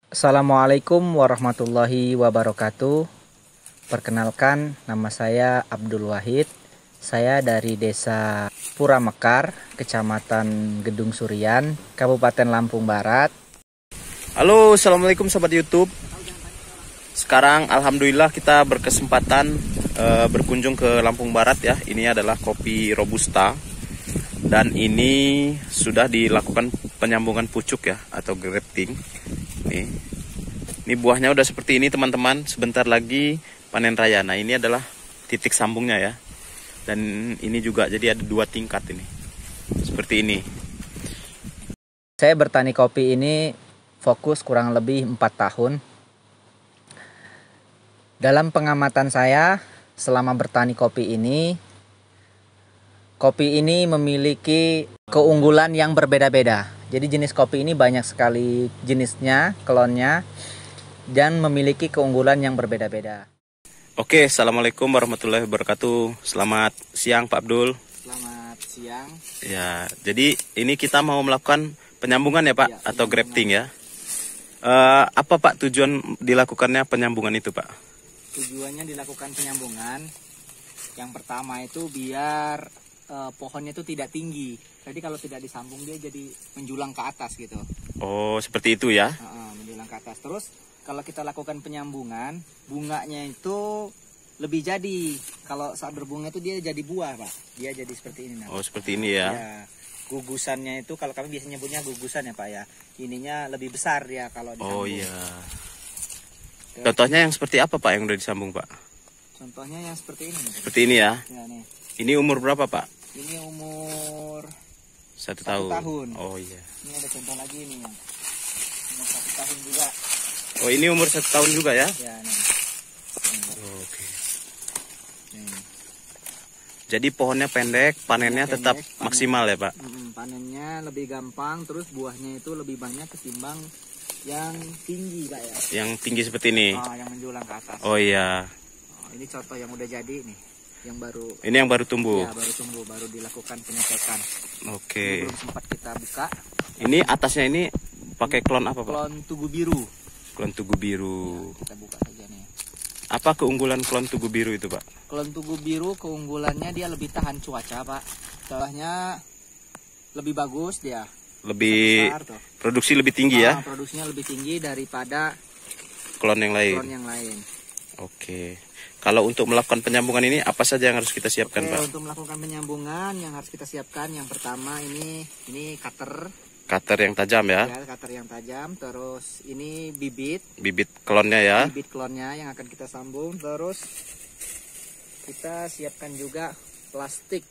Assalamualaikum warahmatullahi wabarakatuh. Perkenalkan, nama saya Abdul Wahid. Saya dari Desa Pura Mekar, Kecamatan Gedung Surian, Kabupaten Lampung Barat. Halo, assalamualaikum sobat YouTube. Sekarang alhamdulillah kita berkesempatan berkunjung ke Lampung Barat ya. Ini adalah kopi robusta dan ini sudah dilakukan penyambungan pucuk ya atau grafting. Ini buahnya udah seperti ini teman-teman. Sebentar lagi panen raya. Nah ini adalah titik sambungnya ya. Dan ini juga jadi ada 2 tingkat ini. Seperti ini. Saya bertani kopi ini fokus kurang lebih 4 tahun. Dalam pengamatan saya selama bertani kopi ini memiliki keunggulan yang berbeda-beda. Jadi jenis kopi ini banyak sekali jenisnya, klonnya, dan memiliki keunggulan yang berbeda-beda. Oke, assalamualaikum warahmatullahi wabarakatuh. Selamat siang Pak Abdul. Selamat siang. Ya, jadi ini kita mau melakukan penyambungan ya Pak, atau grafting ya. Apa Pak tujuan dilakukannya penyambungan itu Pak? Tujuannya dilakukan penyambungan. Yang pertama itu biar pohonnya itu tidak tinggi. Jadi kalau tidak disambung dia jadi menjulang ke atas gitu. Oh, seperti itu ya? Menjulang ke atas. Terus kalau kita lakukan penyambungan, bunganya itu lebih jadi. Kalau saat berbunga itu dia jadi buah Pak. Dia jadi seperti ini. Oh, seperti ini ya? Ya. Gugusannya itu kalau kami biasanya nyebutnya gugusan ya Pak ya. Ininya lebih besar ya kalau disambung. Oh iya. Contohnya yang seperti apa Pak yang udah disambung Pak? Contohnya yang seperti ini. Seperti ini ya? Ya nih. Ini umur berapa Pak? Ini umur 1 1 tahun. tahun. Oh iya. Ini ada contoh lagi nih. Umur 1 tahun juga. Oh ini umur 1 tahun juga ya? Ya nih. Oke. Nih. Jadi pohonnya pendek, panennya tetap Pendek, maksimal ya Pak? Panennya lebih gampang, terus buahnya itu lebih banyak ketimbang yang tinggi Pak ya. Yang tinggi seperti ini? Yang menjulang ke atas. Oh iya. Ini contoh yang udah jadi nih. Yang baru. Ini yang baru tumbuh? Ya baru tumbuh, baru dilakukan pengecekan. Oke. Belum sempat kita buka. Ini atasnya ini pakai klon apa Pak? Klon Tugu Biru. Klon Tugu Biru. Ya, kita buka saja nih. Apa keunggulan klon Tugu Biru itu Pak? Klon Tugu Biru keunggulannya dia lebih tahan cuaca Pak. Contohnya lebih bagus dia. Lebih besar, produksi lebih tinggi ya? Produksinya lebih tinggi daripada klon yang lain. Klon yang lain. Oke. Kalau untuk melakukan penyambungan ini apa saja yang harus kita siapkan Pak? Untuk melakukan penyambungan yang harus kita siapkan yang pertama ini cutter. Cutter yang tajam ya? Ya, cutter yang tajam. Terus ini bibit. Bibit klonnya ya? Bibit klonnya yang akan kita sambung. Terus kita siapkan juga plastik.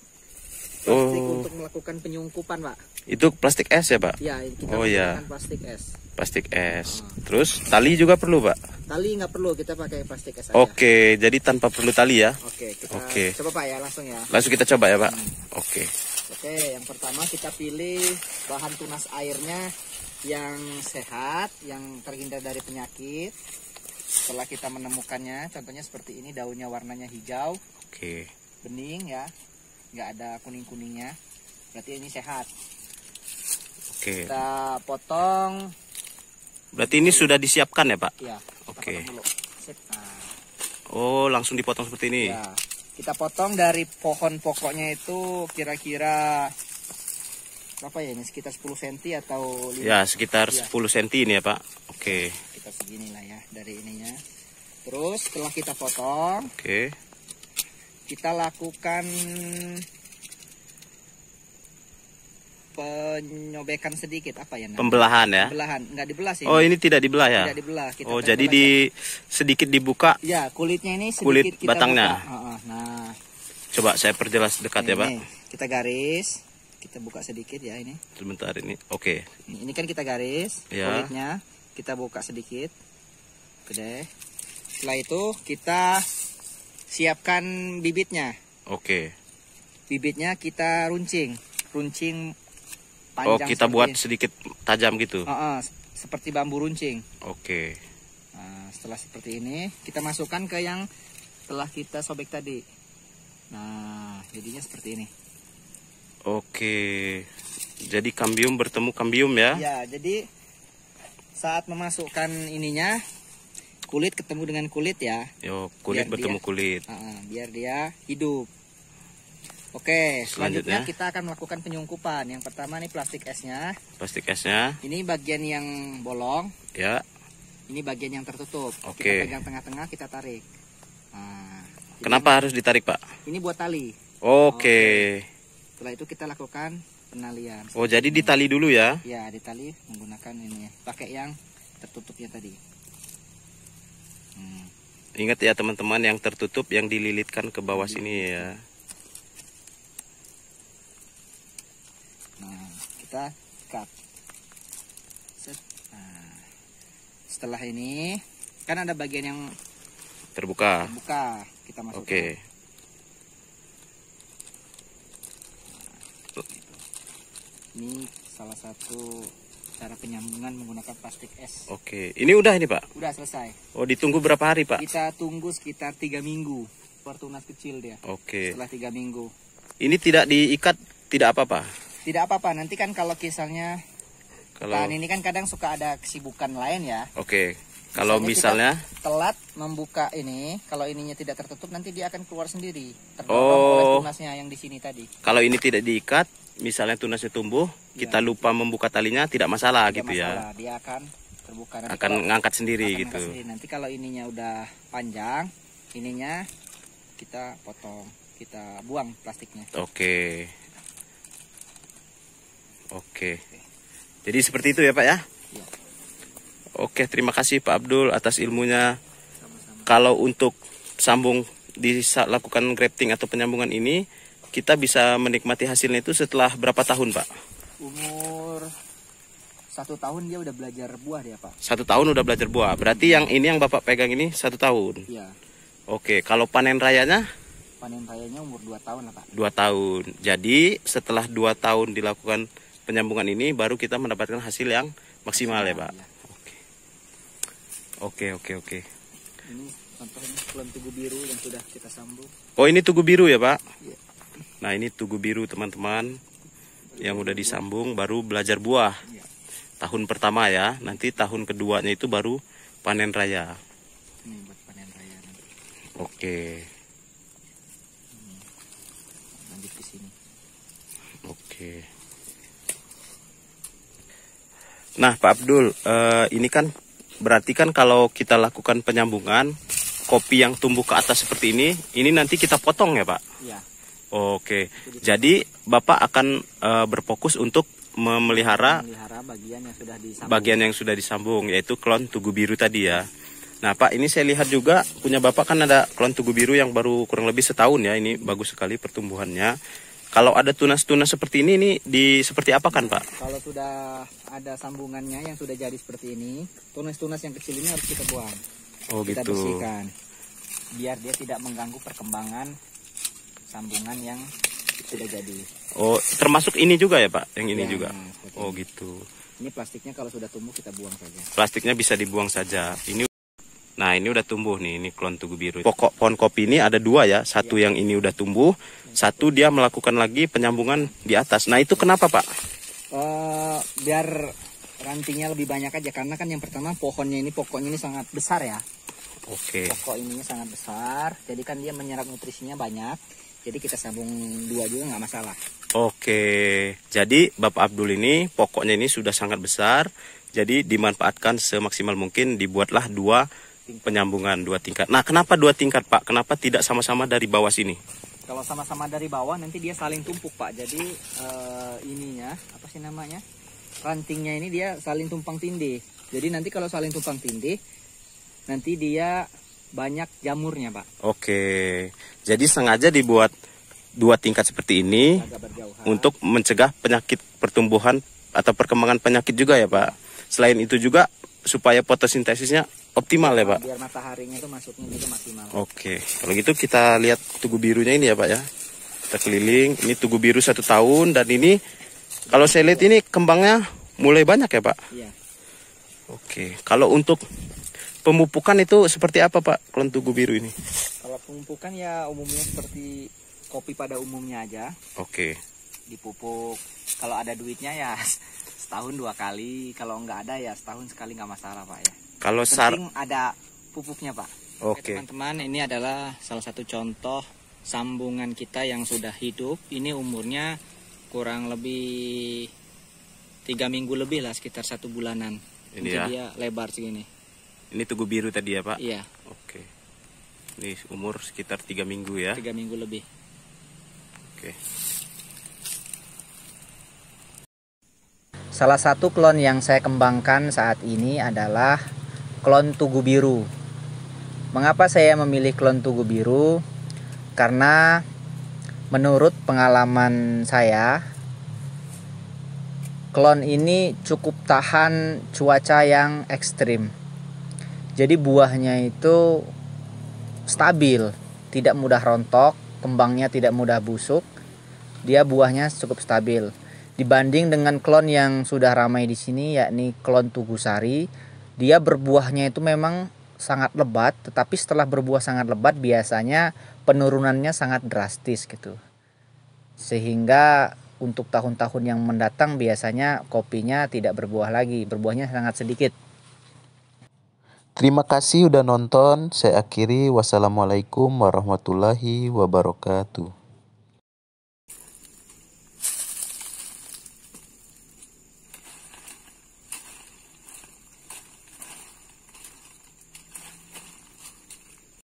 Plastik untuk melakukan penyungkupan Pak. Itu plastik es ya Pak? Ya, kita menggunakan plastik es. Plastik es. Terus tali juga perlu Pak? Tali nggak perlu, kita pakai plastik es aja. Oke, jadi tanpa perlu tali ya? Oke, kita coba Pak ya, langsung ya. Langsung kita coba ya Pak? Oke. Oke, yang pertama kita pilih bahan tunas airnya yang sehat, yang terhindar dari penyakit. Setelah kita menemukannya, contohnya seperti ini, daunnya warnanya hijau. Oke. Bening ya, nggak ada kuning-kuningnya. Berarti ini sehat. Oke. Kita potong. Berarti ini sudah disiapkan ya Pak? Iya. Oke. Nah. Oh, langsung dipotong seperti ini? Ya. Kita potong dari pohon pokoknya itu kira-kira berapa ya ini, sekitar 10 cm atau 5? Ya, sekitar 10 cm ini ya Pak. Oke. Kita segini lah ya dari ininya. Terus setelah kita potong, oke, kita lakukan penyobekan sedikit, apa ya namanya? Pembelahan ya? Pembelahan, nggak dibelah sih. Oh, ini tidak dibelah ya? Tidak dibelah. Kita jadi sedikit dibuka. Ya, kulitnya ini sedikit kulit kita batangnya. buka. Nah, coba saya perjelas dekat ya Pak. Kita garis, kita buka sedikit ya ini. Sebentar ini, oke. Ini kan kita garis ya. Kulitnya, kita buka sedikit. Oke. Setelah itu kita siapkan bibitnya. Oke. Bibitnya kita runcing panjang. Kita buat sedikit tajam gitu. Seperti bambu runcing. Oke. Nah, setelah seperti ini kita masukkan ke yang telah kita sobek tadi. Nah, jadinya seperti ini. Oke. Jadi kambium bertemu kambium ya? Ya, jadi saat memasukkan ininya, kulit ketemu dengan kulit ya. Yo, kulit bertemu kulit. Biar dia hidup. Oke, selanjutnya kita akan melakukan penyungkupan. Yang pertama nih plastik esnya. Plastik esnya. Ini bagian yang bolong. Ya. Ini bagian yang tertutup. Oke. Kita pegang tengah-tengah, kita tarik. Kenapa harus ditarik, Pak? Ini buat tali. Oke. Setelah itu kita lakukan penalian. Oh, jadi ditali dulu ya? Ya, ditali menggunakan ini ya. Pakai yang tertutupnya tadi. Ingat ya teman-teman, yang tertutup yang dililitkan ke bawah sini ya. Nah, kita ikat. Nah, setelah ini kan ada bagian yang terbuka. Kita masukkan. Oke. Ini salah satu cara penyambungan menggunakan plastik es. Oke, ini udah ini Pak? Udah selesai. Oh, ditunggu berapa hari Pak? Kita tunggu sekitar 3 minggu. Tunas kecil dia. Oke. Setelah 3 minggu. Ini tidak diikat, tidak apa-apa? Tidak apa-apa. Nanti kan kalau misalnya ikan ini kan kadang suka ada kesibukan lain ya. Oke. Kalau misalnya telat membuka ini, kalau ininya tidak tertutup nanti dia akan keluar sendiri. Terdorong oleh tunasnya yang di sini tadi. Kalau ini tidak diikat, misalnya tunasnya tumbuh, kita lupa membuka talinya, tidak masalah gitu ya. Dia akan terbuka. Nanti akan ngangkat sendiri gitu. Ngangkat sendiri. Nanti kalau ininya udah panjang, ininya kita potong, kita buang plastiknya. Oke. Jadi seperti itu ya Pak ya? Ya. Oke, terima kasih Pak Abdul atas ilmunya. Sama-sama. Kalau untuk sambung dilakukan grafting atau penyambungan ini, kita bisa menikmati hasilnya itu setelah berapa tahun Pak? Umur 1 tahun dia udah belajar buah dia Pak. 1 tahun udah belajar buah. Berarti yang ini yang Bapak pegang ini 1 tahun? Iya. Oke, kalau panen rayanya? Panen rayanya umur 2 tahun lah Pak. 2 tahun. Jadi setelah 2 tahun dilakukan penyambungan ini, baru kita mendapatkan hasil yang maksimal ya Pak? Ya. Oke. Ini contohnya klon tugu biru yang sudah kita sambung. Oh, ini tugu biru ya Pak? Iya. Nah, ini tugu biru teman-teman yang udah disambung, baru belajar buah. Iya. Tahun pertama ya, nanti tahun keduanya itu baru panen raya. Ini buat panen raya nanti. Oke. Lanjut ke sini. Oke. Nah, Pak Abdul, ini kan berarti kan kalau kita lakukan penyambungan, kopi yang tumbuh ke atas seperti ini nanti kita potong ya Pak? Iya. Oke. Jadi Bapak akan berfokus untuk memelihara bagian yang sudah disambung, yaitu klon tugu biru tadi ya. Nah Pak, ini saya lihat juga punya Bapak kan ada klon tugu biru yang baru kurang lebih setahun ya. Ini bagus sekali pertumbuhannya. Kalau ada tunas-tunas seperti ini seperti apa kan Pak? Kalau sudah ada sambungannya yang sudah jadi seperti ini, tunas-tunas yang kecil ini harus kita buang. Oh kita gitu. Bersihkan, biar dia tidak mengganggu perkembangan sambungan yang sudah jadi. Oh, termasuk ini juga ya Pak? Yang ini ya, juga? Oh ini. gitu. Ini plastiknya kalau sudah tumbuh kita buang saja. Plastiknya bisa dibuang saja. Nah ini udah tumbuh nih, ini klon tugu biru. Pokok pohon kopi ini ada 2 ya, satu yang ini udah tumbuh, satu dia melakukan lagi penyambungan di atas. Nah itu kenapa Pak? Biar rantingnya lebih banyak aja, karena kan yang pertama pokoknya ini sangat besar ya. Oke. Pokok ininya sangat besar, jadi kan dia menyerap nutrisinya banyak. Jadi kita sambung 2 juga nggak masalah. Oke, jadi Bapak Abdul ini pokoknya ini sudah sangat besar, jadi dimanfaatkan semaksimal mungkin, dibuatlah 2 penyambungan 2 tingkat. Nah, kenapa 2 tingkat Pak? Kenapa tidak sama-sama dari bawah sini? Kalau sama-sama dari bawah nanti dia saling tumpuk Pak. Jadi ininya apa sih namanya? Rantingnya ini dia saling tumpang tindih. Jadi nanti kalau saling tumpang tindih, nanti dia banyak jamurnya Pak. Oke, jadi sengaja dibuat 2 tingkat seperti ini untuk mencegah penyakit pertumbuhan atau perkembangan penyakit juga ya Pak. Selain itu juga supaya fotosintesisnya optimal ya Pak. Biar mataharinya itu masuknya juga maksimal. Oke, kalau gitu kita lihat tugu birunya ini ya Pak ya. Kita keliling, ini tugu biru 1 tahun dan ini kalau saya lihat ini kembangnya mulai banyak ya Pak. Iya. Oke, kalau untuk pemupukan itu seperti apa Pak klon tugu biru ini? Kalau pemupukan ya umumnya seperti kopi pada umumnya aja. Oke. Dipupuk. Kalau ada duitnya ya setahun 2 kali, kalau nggak ada ya setahun sekali nggak masalah Pak ya. Kalau Penting ada pupuknya Pak. Oke. Teman-teman, ini adalah salah satu contoh sambungan kita yang sudah hidup. Ini umurnya kurang lebih 3 minggu lebih lah, sekitar 1 bulanan. Ini Jadi ya. dia lebar segini. Ini tugu biru tadi ya Pak? Iya, Oke. Ini umur sekitar 3 minggu ya. 3 minggu lebih. Oke. Salah satu klon yang saya kembangkan saat ini adalah klon tugu biru. Mengapa saya memilih klon tugu biru? Karena menurut pengalaman saya, klon ini cukup tahan cuaca yang ekstrim. Jadi buahnya itu stabil, tidak mudah rontok, kembangnya tidak mudah busuk. Dia buahnya cukup stabil. Dibanding dengan klon yang sudah ramai di sini, yakni klon Tugusari, dia berbuahnya itu memang sangat lebat, tetapi setelah berbuah sangat lebat biasanya penurunannya sangat drastis gitu. Sehingga untuk tahun-tahun yang mendatang biasanya kopinya tidak berbuah lagi, berbuahnya sangat sedikit. Terima kasih udah nonton. Saya akhiri. Wassalamualaikum warahmatullahi wabarakatuh.